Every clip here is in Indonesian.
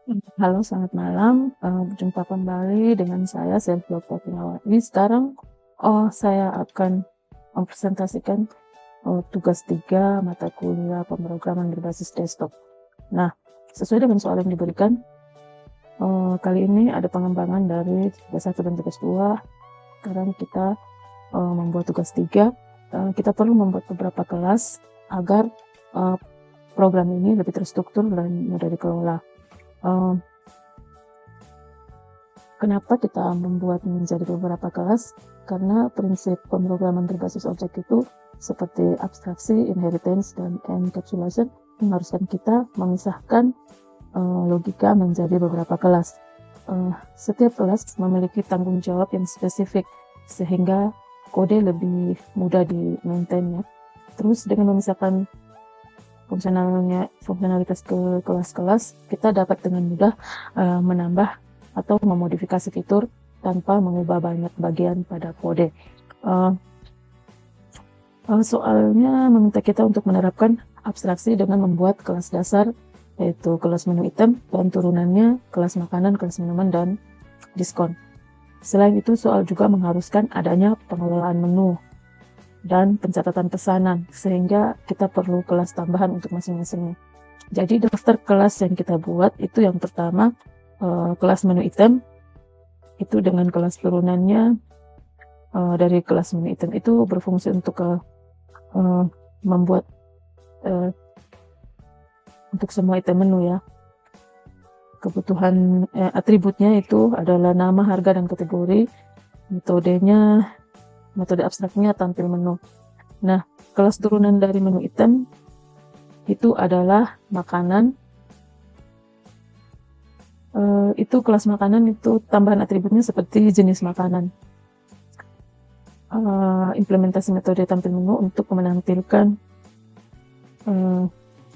Halo, selamat malam. Berjumpa kembali dengan saya, Selvi Oktavianawati. Sekarang saya akan mempresentasikan tugas 3 mata kuliah pemrograman berbasis desktop. Nah, sesuai dengan soal yang diberikan, kali ini ada pengembangan dari tugas 1 dan tugas 2. Sekarang kita membuat tugas 3. Kita perlu membuat beberapa kelas agar program ini lebih terstruktur dan mudah dikelola. Kenapa kita membuat menjadi beberapa kelas? Karena prinsip pemrograman berbasis objek itu seperti abstraksi, inheritance, dan encapsulation mengharuskan kita memisahkan logika menjadi beberapa kelas. Setiap kelas memiliki tanggung jawab yang spesifik sehingga kode lebih mudah di-maintain ya. Terus dengan memisahkan fungsionalitas ke kelas-kelas, kita dapat dengan mudah menambah atau memodifikasi fitur tanpa mengubah banyak bagian pada kode. Soalnya meminta kita untuk menerapkan abstraksi dengan membuat kelas dasar, yaitu kelas menu item dan turunannya kelas makanan, kelas minuman, dan diskon. Selain itu, soal juga mengharuskan adanya pengelolaan menu dan pencatatan pesanan, sehingga kita perlu kelas tambahan untuk masing-masingnya. Jadi daftar kelas yang kita buat itu yang pertama kelas menu item, itu dengan kelas turunannya dari kelas menu item itu berfungsi untuk membuat untuk semua item menu ya. Kebutuhan atributnya itu adalah nama, harga, dan kategori. Metode abstraknya tampil menu. Nah, kelas turunan dari menu item itu adalah makanan. Itu kelas makanan itu tambahan atributnya seperti jenis makanan. Implementasi metode tampil menu untuk menampilkan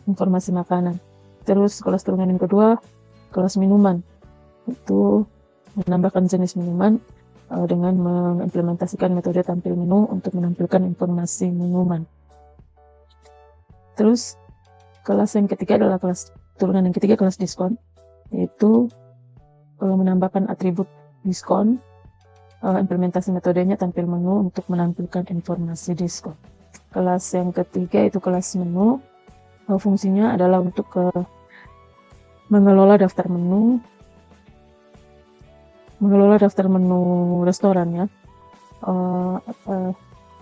informasi makanan. Terus kelas turunan yang kedua, kelas minuman, itu menambahkan jenis minuman dengan mengimplementasikan metode tampil menu untuk menampilkan informasi minuman. Terus kelas yang ketiga adalah kelas turunan yang ketiga, kelas diskon, yaitu menambahkan atribut diskon. Implementasi metodenya tampil menu untuk menampilkan informasi diskon. Kelas yang ketiga itu kelas menu. Fungsinya adalah untuk mengelola daftar menu restoran ya.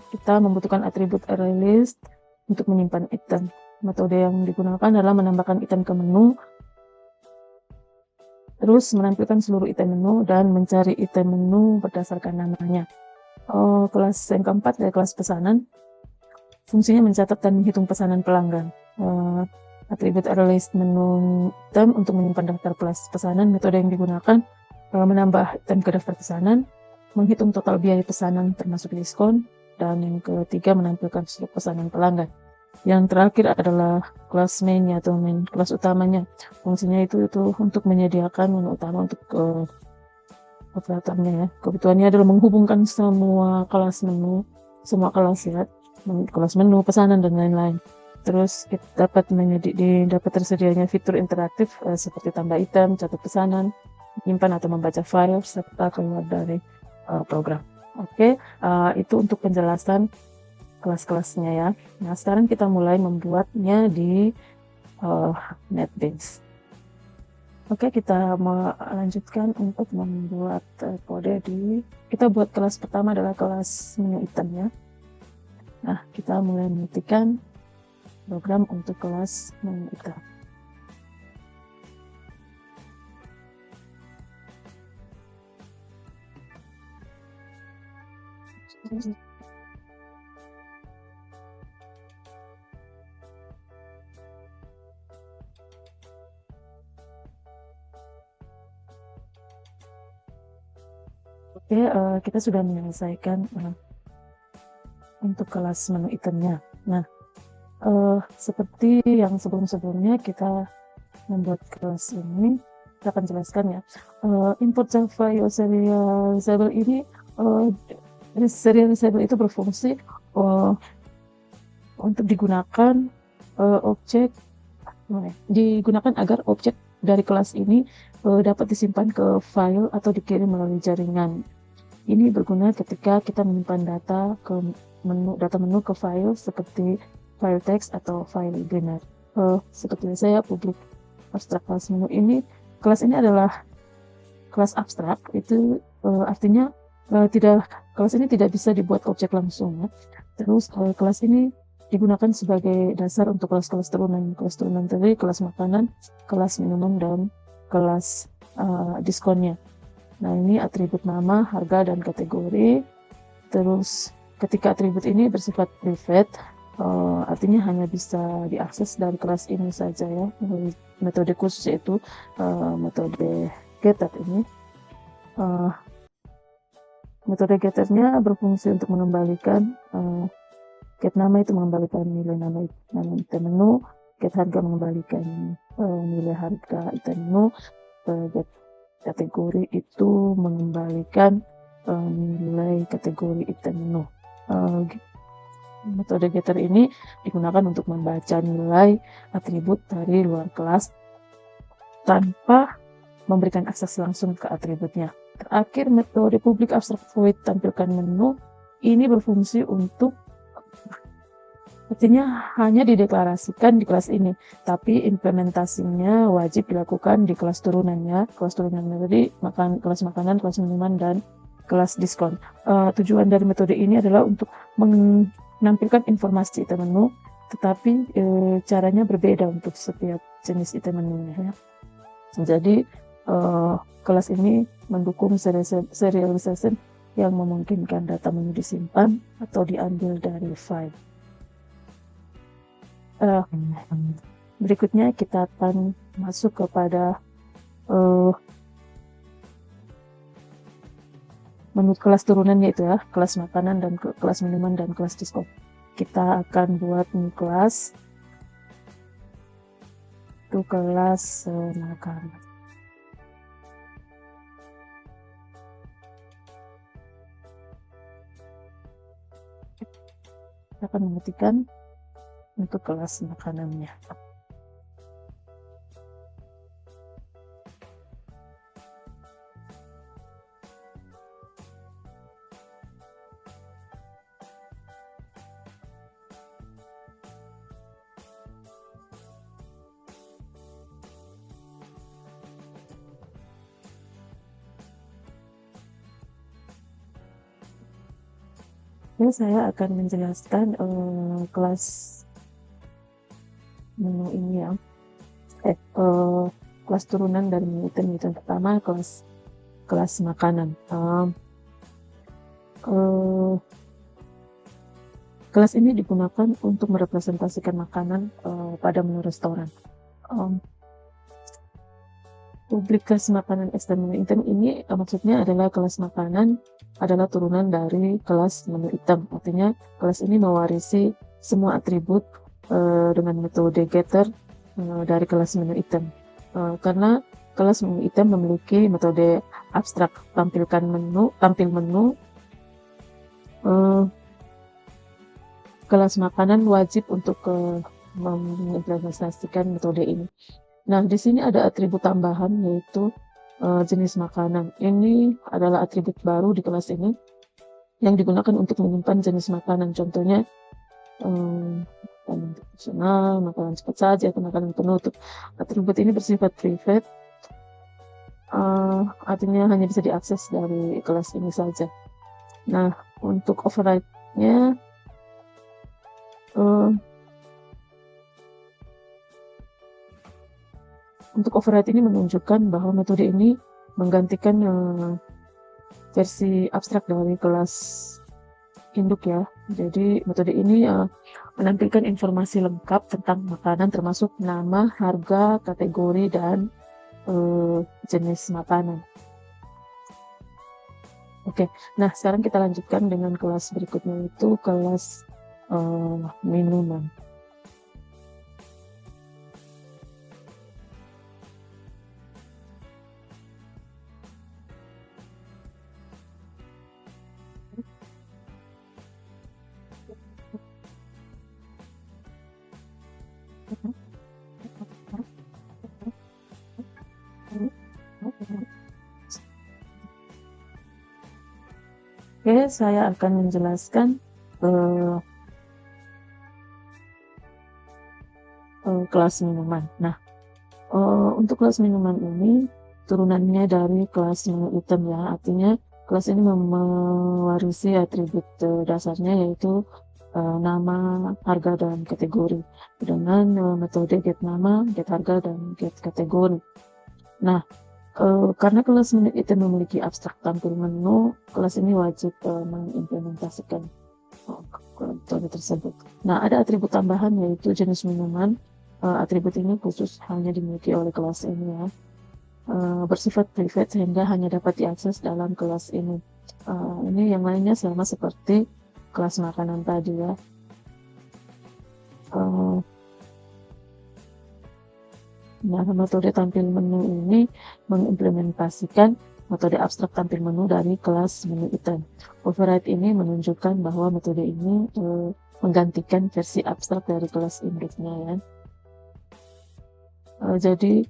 Kita membutuhkan atribut array list untuk menyimpan item. Metode yang digunakan adalah menambahkan item ke menu, terus menampilkan seluruh item menu dan mencari item menu berdasarkan namanya. Kelas yang keempat adalah kelas pesanan. Fungsinya mencatat dan menghitung pesanan pelanggan. Atribut array list menu item untuk menyimpan daftar kelas pesanan. Metode yang digunakan menambah item ke daftar pesanan, menghitung total biaya pesanan termasuk diskon, dan yang ketiga menampilkan seluruh pesanan pelanggan. Yang terakhir adalah kelas main atau main kelas utamanya. Fungsinya itu untuk menyediakan menu utama untuk operatornya ya. Kebutuhannya adalah menghubungkan semua kelas menu, semua kelas ya, kelas menu, pesanan, dan lain-lain. Terus kita dapat tersedianya fitur interaktif seperti tambah item, catat pesanan, menyimpan atau membaca file, serta keluar dari program. Oke, itu untuk penjelasan kelas-kelasnya ya. Nah, sekarang kita mulai membuatnya di NetBeans. Oke, kita melanjutkan untuk membuat kode kita buat kelas pertama adalah kelas menu item ya. Nah, kita mulai mengetikkan program untuk kelas menu item. Oke, kita sudah menyelesaikan untuk kelas menu itemnya. Nah, seperti yang sebelum-sebelumnya kita membuat kelas ini, kita akan jelaskan ya. Import Java serializable ini, serializable itu berfungsi untuk digunakan agar objek dari kelas ini dapat disimpan ke file atau dikirim melalui jaringan. Ini berguna ketika kita menyimpan data menu ke file seperti file text atau file biner. Seperti saya publik abstrak kelas menu ini, kelas ini adalah kelas abstrak, itu artinya kelas ini tidak bisa dibuat objek langsung ya. Terus kelas ini digunakan sebagai dasar untuk kelas-kelas turunan. Kelas turunan tadi kelas makanan, kelas minuman, dan kelas diskonnya. Nah, ini atribut nama, harga, dan kategori. Terus ketika atribut ini bersifat private, artinya hanya bisa diakses dari kelas ini saja ya, melalui metode khusus yaitu metode getter ini. Metode getternya berfungsi untuk mengembalikan get nama itu mengembalikan nilai nama item menu, get harga mengembalikan nilai harga item menu, get kategori itu mengembalikan nilai kategori item menu. Metode getter ini digunakan untuk membaca nilai atribut dari luar kelas tanpa memberikan akses langsung ke atributnya. Terakhir, metode public abstract void tampilkan menu ini berfungsi untuk artinya hanya dideklarasikan di kelas ini, tapi implementasinya wajib dilakukan di kelas turunannya. Kelas turunannya tadi kelas makanan, kelas minuman, dan kelas diskon. Tujuan dari metode ini adalah untuk menampilkan informasi item menu, tetapi caranya berbeda untuk setiap jenis item menunya ya. Jadi kelas ini mendukung serialization yang memungkinkan data menu disimpan atau diambil dari file. Berikutnya kita akan masuk kepada menu kelas turunan, yaitu ya kelas makanan dan kelas minuman dan kelas diskon. Kita akan buat new kelas itu kelas makanan. Kita akan mengetikkan untuk kelas makanannya. Ini saya akan menjelaskan kelas menu ini ya. Kelas turunan dari menu item pertama kelas makanan. Kelas ini digunakan untuk merepresentasikan makanan pada menu restoran. Publik kelas makanan extend menu item ini maksudnya adalah kelas makanan adalah turunan dari kelas menu item. Artinya kelas ini mewarisi semua atribut dengan metode getter dari kelas menu item. Karena kelas menu item memiliki metode abstrak tampil menu, kelas makanan wajib untuk mengimplementasikan metode ini. Nah, di sini ada atribut tambahan yaitu jenis makanan. Ini adalah atribut baru di kelas ini yang digunakan untuk menyimpan jenis makanan. Contohnya makanan tradisional, makanan cepat saja, atau makanan penutup. Atribut ini bersifat private, artinya hanya bisa diakses dari kelas ini saja. Nah, untuk override-nya untuk override ini menunjukkan bahwa metode ini menggantikan versi abstrak dari kelas induk ya. Jadi metode ini menampilkan informasi lengkap tentang makanan termasuk nama, harga, kategori, dan jenis makanan. Oke, nah sekarang kita lanjutkan dengan kelas berikutnya, itu kelas minuman. Oke, saya akan menjelaskan kelas minuman. Nah, untuk kelas minuman ini turunannya dari kelas menu item ya, artinya kelas ini mewarisi atribut dasarnya yaitu nama, harga, dan kategori dengan metode get nama, get harga, dan get kategori. Nah, karena kelas menu item memiliki abstrak tampil menu, kelas ini wajib mengimplementasikan metode tersebut. Nah, ada atribut tambahan yaitu jenis minuman. Atribut ini khusus hanya dimiliki oleh kelas ini ya. Bersifat private sehingga hanya dapat diakses dalam kelas ini. Ini yang lainnya sama seperti kelas makanan tadi ya. Nah, metode tampil menu ini mengimplementasikan metode abstrak tampil menu dari kelas menu item. Override ini menunjukkan bahwa metode ini menggantikan versi abstrak dari kelas induknya ya. Jadi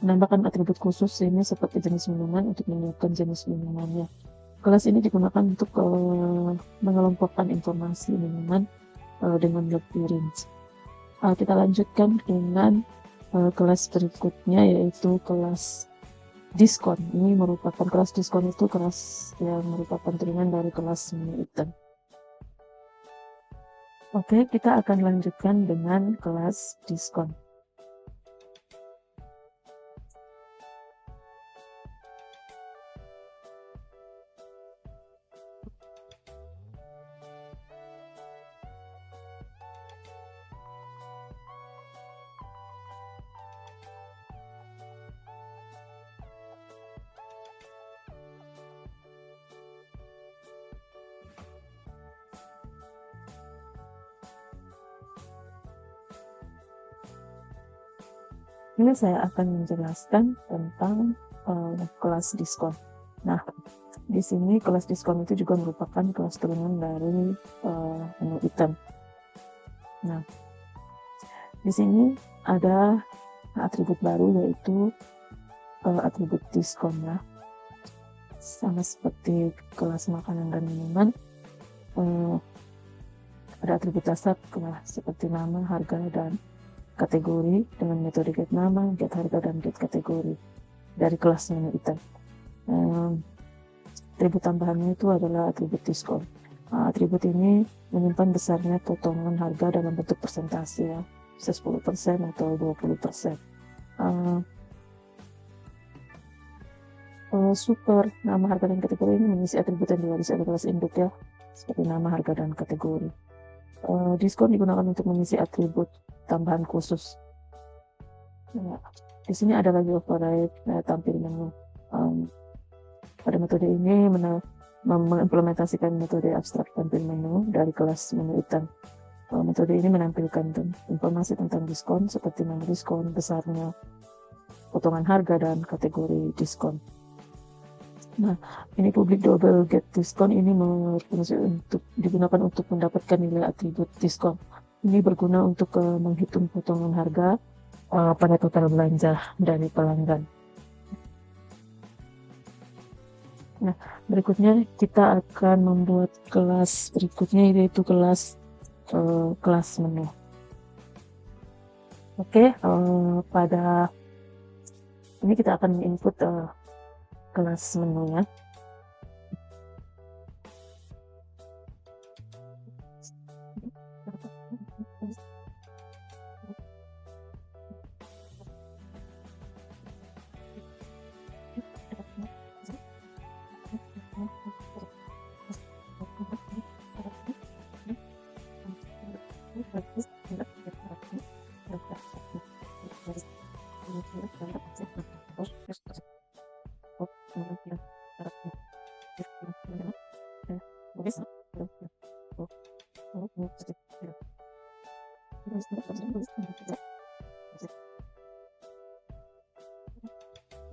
menambahkan atribut khusus ini seperti jenis minuman untuk menunjukkan jenis minumannya. Kelas ini digunakan untuk mengelompokkan informasi minuman dengan lebih rinci. Kita lanjutkan dengan kelas berikutnya yaitu kelas diskon. Ini merupakan kelas diskon itu kelas yang merupakan turunan dari kelas menu item. Oke, kita akan lanjutkan dengan kelas diskon. Ini saya akan menjelaskan tentang kelas diskon. Nah, di sini kelas diskon itu juga merupakan kelas turunan dari menu item. Nah, di sini ada atribut baru yaitu atribut diskon ya. Sama seperti kelas makanan dan minuman, ada atribut dasar seperti nama, harga, dan kategori dengan metode get nama, get harga, dan get kategori dari kelas menu item. Atribut tambahannya itu adalah atribut diskon. Atribut ini menyimpan besarnya potongan harga dalam bentuk persentase ya, bisa 10% atau 20%. Super nama, harga, dan kategori ini mengisi atribut yang diwarisi oleh kelas induk ya, seperti nama, harga, dan kategori. Diskon digunakan untuk mengisi atribut tambahan khusus. Nah, di sini ada lagi override tampil menu. Pada metode ini mengimplementasikan metode abstrak tampil menu dari kelas menu item. Metode ini menampilkan informasi tentang diskon seperti nama diskon, besarnya, potongan harga, dan kategori diskon. Nah, ini public double get diskon ini digunakan untuk mendapatkan nilai atribut diskon. Ini berguna untuk menghitung potongan harga pada total belanja dari pelanggan. Nah, berikutnya kita akan membuat kelas berikutnya yaitu kelas menu. Oke, pada ini kita akan input kelas menu ya.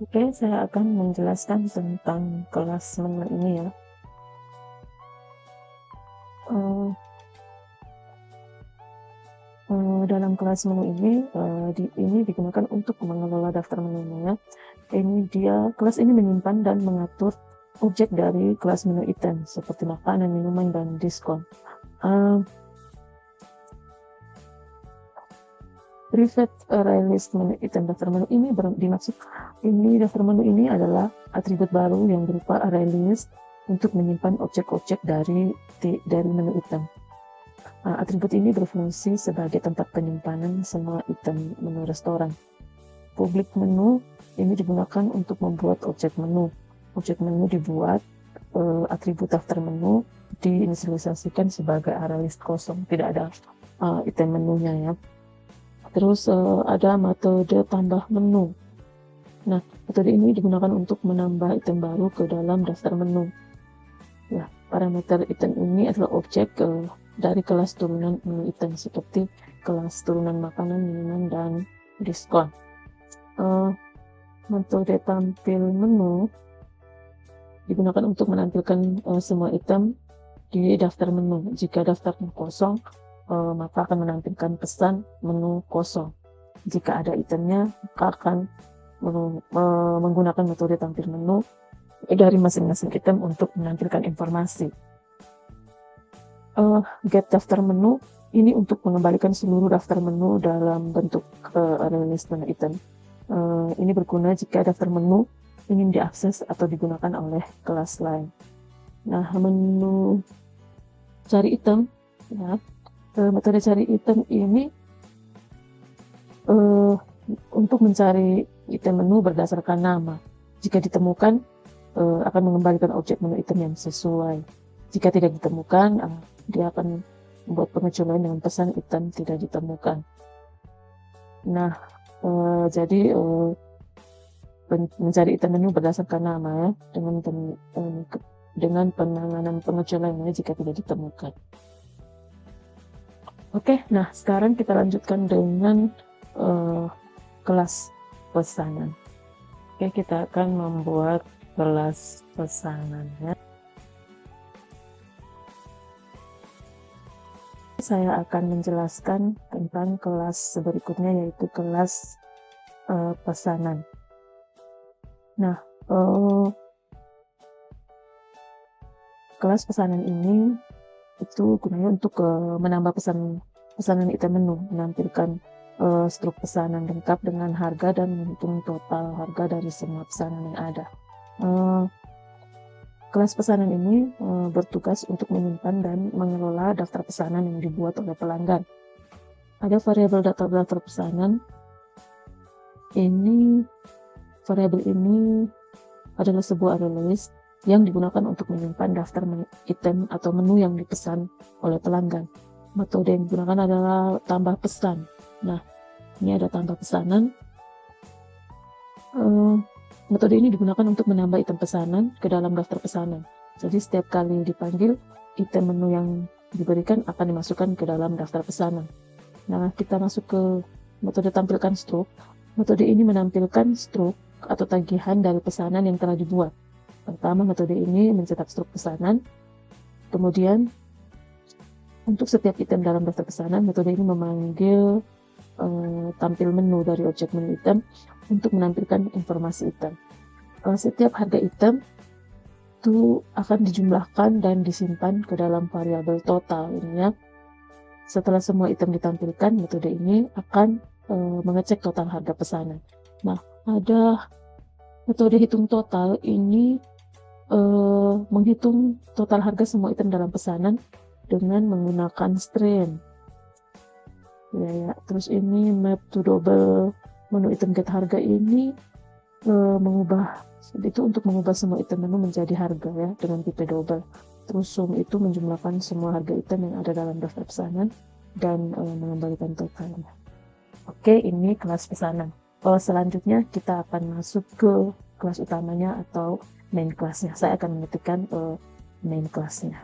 Oke, saya akan menjelaskan tentang kelas menu ini ya. Dalam kelas menu ini digunakan untuk mengelola daftar menunya. Kelas ini menyimpan dan mengatur objek dari kelas menu item seperti makanan, minuman, dan diskon. Private array list menu item. Daftar menu ini dimaksud daftar menu ini adalah atribut baru yang berupa array list untuk menyimpan objek-objek dari menu item. Atribut ini berfungsi sebagai tempat penyimpanan semua item menu restoran. Public menu ini digunakan untuk membuat objek menu. Objek menu dibuat, atribut daftar menu diinisialisasikan sebagai array list kosong, tidak ada item menunya ya. Terus ada metode tambah menu. Nah, metode ini digunakan untuk menambah item baru ke dalam daftar menu. Ya, parameter item ini adalah objek dari kelas turunan menu item seperti kelas turunan makanan, minuman, dan diskon. Metode tampil menu digunakan untuk menampilkan semua item di daftar menu. Jika daftarnya kosong, maka akan menampilkan pesan menu kosong. Jika ada itemnya, maka akan menggunakan metode tampil menu dari masing-masing item untuk menampilkan informasi. Get daftar menu ini untuk mengembalikan seluruh daftar menu dalam bentuk array list menu item. Ini berguna jika daftar menu ingin diakses atau digunakan oleh kelas lain. Nah, menu cari item, ya, metode cari item ini untuk mencari item menu berdasarkan nama. Jika ditemukan, akan mengembalikan objek menu item yang sesuai. Jika tidak ditemukan, dia akan membuat pengecualian dengan pesan item tidak ditemukan. Nah, jadi mencari item menu berdasarkan nama ya, dengan penanganan pengecualiannya jika tidak ditemukan. Oke, nah sekarang kita lanjutkan dengan kelas pesanan. Oke, kita akan membuat kelas pesanannya. Saya akan menjelaskan tentang kelas berikutnya, yaitu kelas pesanan. Nah, kelas pesanan ini itu gunanya untuk menambah pesanan item menu, menampilkan struk pesanan lengkap dengan harga dan menghitung total harga dari semua pesanan yang ada. Kelas pesanan ini bertugas untuk menyimpan dan mengelola daftar pesanan yang dibuat oleh pelanggan. Ada variabel daftar pesanan. Variabel ini adalah sebuah array list yang digunakan untuk menyimpan daftar item atau menu yang dipesan oleh pelanggan. Metode yang digunakan adalah tambah pesan. Nah, ini ada tambah pesanan. Metode ini digunakan untuk menambah item pesanan ke dalam daftar pesanan. Jadi setiap kali dipanggil, item menu yang diberikan akan dimasukkan ke dalam daftar pesanan. Nah, kita masuk ke metode tampilkan struk. Metode ini menampilkan struk atau tagihan dari pesanan yang telah dibuat. Pertama, metode ini mencetak struk pesanan. Kemudian, untuk setiap item dalam daftar pesanan, metode ini memanggil tampil menu dari objek menu item untuk menampilkan informasi item. Setiap harga item itu akan dijumlahkan dan disimpan ke dalam variabel total ini ya. Setelah semua item ditampilkan, metode ini akan mengecek total harga pesanan. Nah, ada metode hitung total ini menghitung total harga semua item dalam pesanan dengan menggunakan string. Ya. Terus ini map to double menu item get harga ini untuk mengubah semua item menu menjadi harga ya dengan tipe double. Terus sum itu menjumlahkan semua harga item yang ada dalam daftar pesanan dan mengembalikan totalnya. Oke, ini kelas pesanan. Selanjutnya kita akan masuk ke kelas utamanya atau main kelasnya. Saya akan mengetikkan main kelasnya.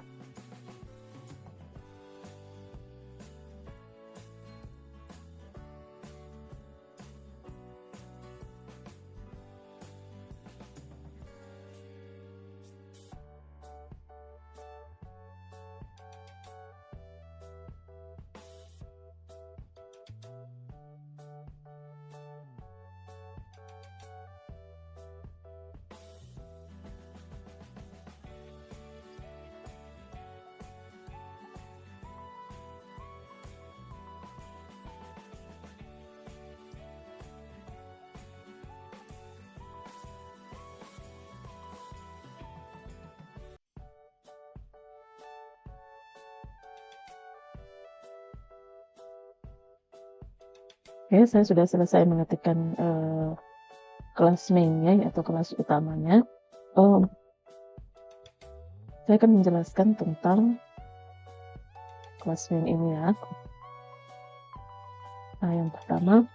Oke, saya sudah selesai mengetikkan kelas mainnya atau kelas utamanya. Saya akan menjelaskan tentang kelas main ini ya. Nah, yang pertama,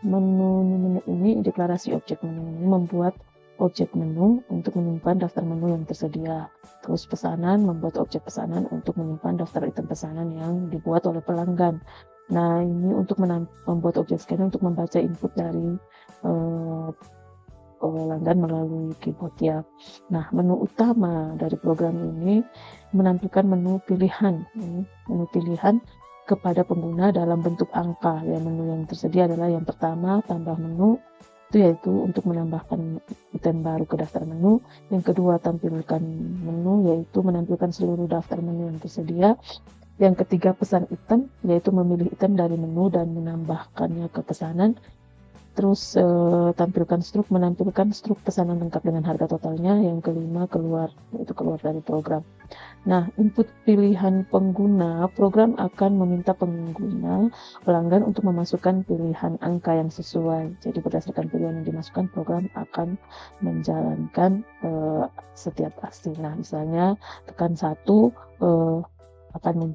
menu ini deklarasi objek menu ini membuat objek menu untuk menyimpan daftar menu yang tersedia. Terus pesanan membuat objek pesanan untuk menyimpan daftar item pesanan yang dibuat oleh pelanggan. Nah, ini untuk membuat objek scanner untuk membaca input dari pelanggan melalui keyboard ya. Nah, menu utama dari program ini menampilkan menu pilihan kepada pengguna dalam bentuk angka. Ya, menu yang tersedia adalah yang pertama, tambah menu, itu yaitu untuk menambahkan item baru ke daftar menu. Yang kedua, tampilkan menu, yaitu menampilkan seluruh daftar menu yang tersedia. Yang ketiga, pesan item, yaitu memilih item dari menu dan menambahkannya ke pesanan. Terus tampilkan struk, menampilkan struk pesanan lengkap dengan harga totalnya. Yang kelima, keluar dari program. Nah, input pilihan pengguna, program akan meminta pelanggan untuk memasukkan pilihan angka yang sesuai. Jadi berdasarkan pilihan yang dimasukkan, program akan menjalankan setiap aksi. Nah, misalnya tekan 1, akan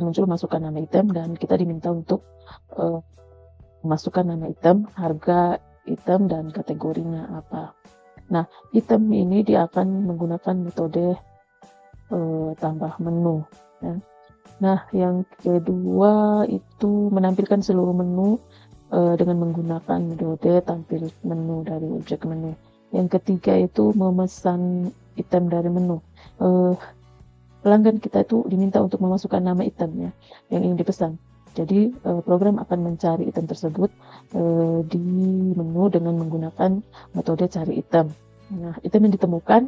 muncul masukkan nama item, dan kita diminta untuk memasukkan nama item, harga item, dan kategorinya apa. Nah, item ini dia akan menggunakan metode tambah menu ya. Nah, yang kedua itu menampilkan seluruh menu dengan menggunakan metode tampil menu dari objek menu. Yang ketiga itu memesan item dari menu. Pelanggan kita itu diminta untuk memasukkan nama itemnya yang ingin dipesan. Jadi program akan mencari item tersebut di menu dengan menggunakan metode cari item. Nah, item yang ditemukan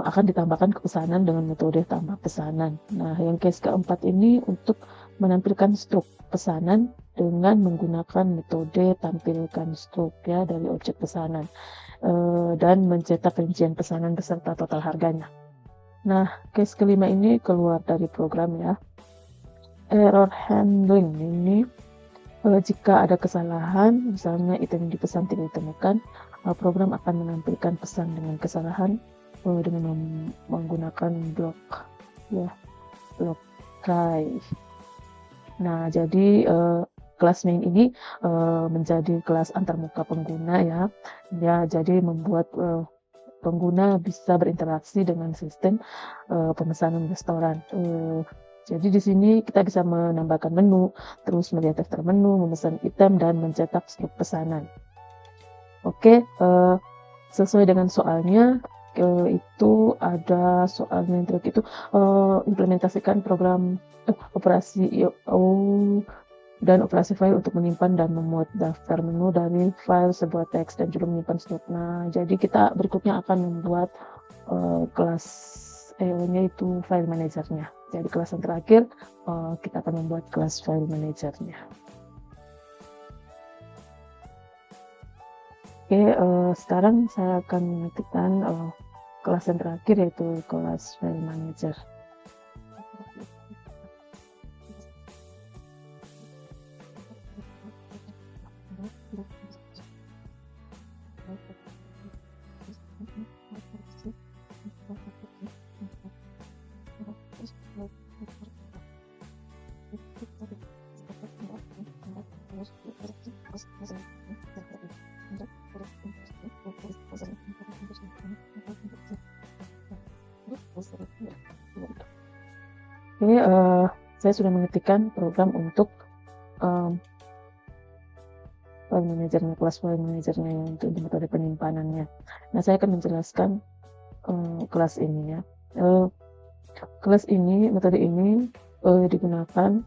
akan ditambahkan ke pesanan dengan metode tambah pesanan. Nah, yang case keempat ini untuk menampilkan struk pesanan dengan menggunakan metode tampilkan struk ya dari objek pesanan dan mencetak rincian pesanan beserta total harganya. Nah, case kelima ini keluar dari program ya. Error handling ini jika ada kesalahan, misalnya item yang dipesan tidak ditemukan, program akan menampilkan pesan dengan kesalahan dengan menggunakan blok try. Nah, jadi kelas main ini menjadi kelas antarmuka pengguna ya. Jadi membuat pengguna bisa berinteraksi dengan sistem pemesanan restoran. Jadi di sini kita bisa menambahkan menu, terus melihat daftar menu, memesan item, dan mencetak struk pesanan. Oke, sesuai dengan soalnya, itu ada soalnya itu implementasikan program operasi dan operasi file untuk menyimpan dan memuat daftar menu dari file sebuah teks dan juga menyimpan struk. Nah, jadi kita berikutnya akan membuat kelas nya itu file manajernya. Jadi kelas yang terakhir kita akan membuat kelas file manajernya. Oke, sekarang saya akan mengetikkan kelas yang terakhir yaitu kelas file manager. Oke, saya sudah mengetikkan program untuk file manajernya, kelas file manajernya yang untuk metode penyimpanannya. Nah, saya akan menjelaskan kelas ini ya. Kelas ini, metode ini digunakan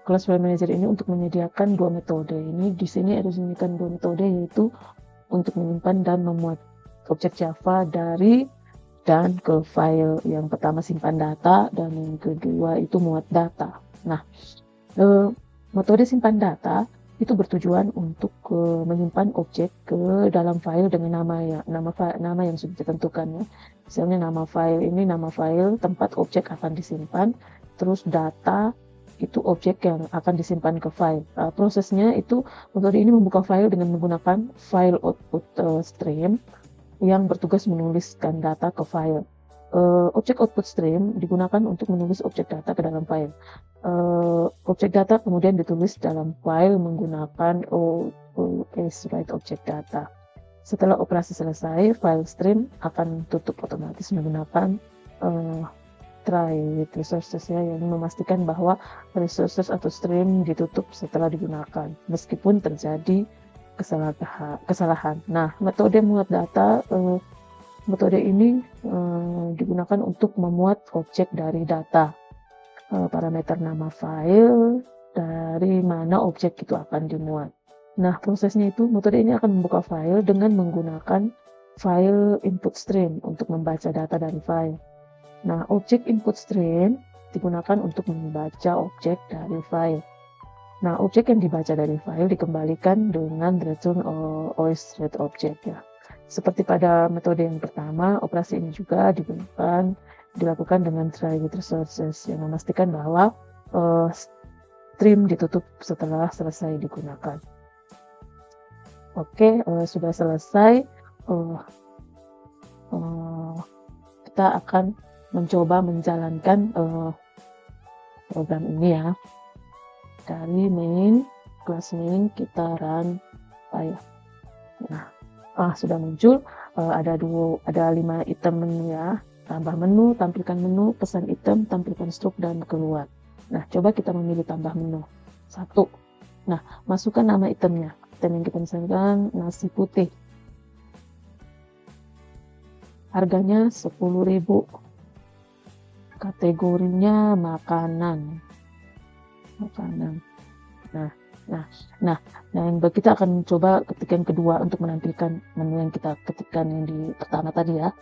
kelas file manager ini untuk menyediakan dua metode. Ini di sini ada disebutkan dua metode, yaitu untuk menyimpan dan memuat objek Java dari dan ke file. Yang pertama simpan data dan yang kedua itu muat data. Nah, metode simpan data itu bertujuan untuk menyimpan objek ke dalam file dengan nama yang sudah ditentukan ya. Misalnya nama file ini nama file tempat objek akan disimpan. terus data itu objek yang akan disimpan ke file. Prosesnya itu metode ini membuka file dengan menggunakan file output stream yang bertugas menuliskan data ke file. Objek output stream digunakan untuk menulis objek data ke dalam file. Objek data kemudian ditulis dalam file menggunakan OS write object data. Setelah operasi selesai, file stream akan tutup otomatis menggunakan try with resources ya, yang memastikan bahwa resources atau stream ditutup setelah digunakan meskipun terjadi kesalahan. Nah, metode muat data, metode ini digunakan untuk memuat objek dari data, parameter nama file, dari mana objek itu akan dimuat. Nah, prosesnya itu, metode ini akan membuka file dengan menggunakan file input stream untuk membaca data dari file. Nah, objek input stream digunakan untuk membaca objek dari file. Nah, objek yang dibaca dari file dikembalikan dengan return OS read object ya. Seperti pada metode yang pertama, operasi ini juga dilakukan dengan try with resources yang memastikan bahwa stream ditutup setelah selesai digunakan. Oke, sudah selesai. Kita akan mencoba menjalankan program ini ya. Dari main, kelas main kita run file. Nah, sudah muncul, ada 5 item menu ya. Tambah menu, tampilkan menu, pesan item, tampilkan struk, dan keluar. Nah, coba kita memilih tambah menu. 1. Nah, masukkan nama itemnya. Item yang kita misalkan nasi putih. Harganya 10.000. Kategorinya makanan. Nah, yang kita akan coba ketik yang kedua untuk menampilkan menu yang kita ketikkan yang di pertama tadi ya.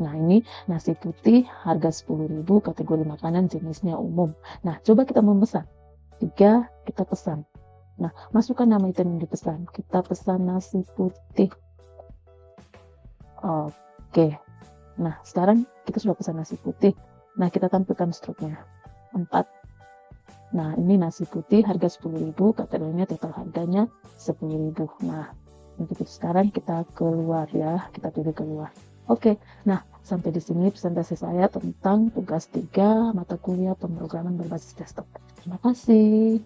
Nah, ini nasi putih harga 10.000, kategori makanan, jenisnya umum. Nah, coba kita memesan. 3, kita pesan. Nah, masukkan nama item yang dipesan. Kita pesan nasi putih. Oke. Nah, sekarang kita sudah pesan nasi putih. Nah, kita tampilkan struknya. 4. Nah, ini nasi putih harga 10.000, kategorinya total harganya 10.000. Nah, begitu sekarang kita keluar ya, kita pilih keluar. Oke, nah sampai di sini presentasi saya tentang tugas 3 mata kuliah pemrograman berbasis desktop. Terima kasih.